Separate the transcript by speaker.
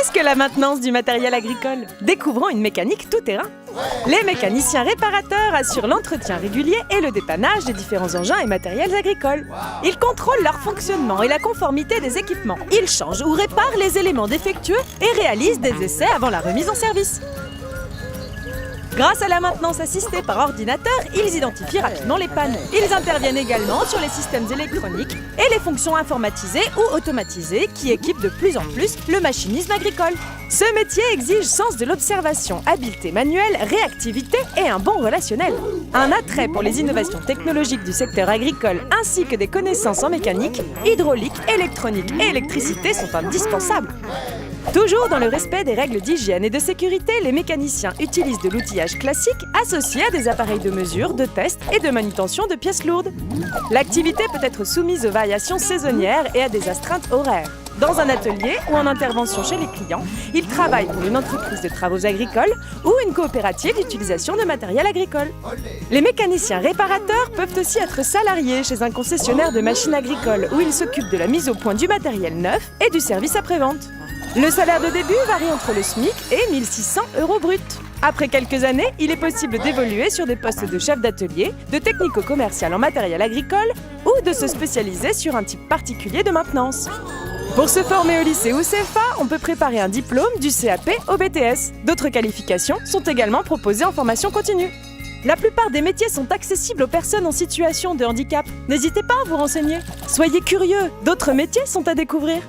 Speaker 1: Qu'est-ce que la maintenance du matériel agricole? Découvrons une mécanique tout-terrain. Les mécaniciens réparateurs assurent l'entretien régulier et le dépannage des différents engins et matériels agricoles. Ils contrôlent leur fonctionnement et la conformité des équipements. Ils changent ou réparent les éléments défectueux et réalisent des essais avant la remise en service. Grâce à la maintenance assistée par ordinateur, ils identifient rapidement les pannes. Ils interviennent également sur les systèmes électroniques et les fonctions informatisées ou automatisées qui équipent de plus en plus le machinisme agricole. Ce métier exige sens de l'observation, habileté manuelle, réactivité et un bon relationnel. Un attrait pour les innovations technologiques du secteur agricole ainsi que des connaissances en mécanique, hydraulique, électronique et électricité sont indispensables. Toujours dans le respect des règles d'hygiène et de sécurité, les mécaniciens utilisent de l'outillage classique associé à des appareils de mesure, de test et de manutention de pièces lourdes. L'activité peut être soumise aux variations saisonnières et à des astreintes horaires. Dans un atelier ou en intervention chez les clients, ils travaillent pour une entreprise de travaux agricoles ou une coopérative d'utilisation de matériel agricole. Les mécaniciens réparateurs peuvent aussi être salariés chez un concessionnaire de machines agricoles où ils s'occupent de la mise au point du matériel neuf et du service après-vente. Le salaire de début varie entre le SMIC et 1 600 € brut. Après quelques années, il est possible d'évoluer sur des postes de chef d'atelier, de technico-commercial en matériel agricole ou de se spécialiser sur un type particulier de maintenance. Pour se former au lycée ou CFA, on peut préparer un diplôme du CAP au BTS. D'autres qualifications sont également proposées en formation continue. La plupart des métiers sont accessibles aux personnes en situation de handicap. N'hésitez pas à vous renseigner. Soyez curieux, d'autres métiers sont à découvrir.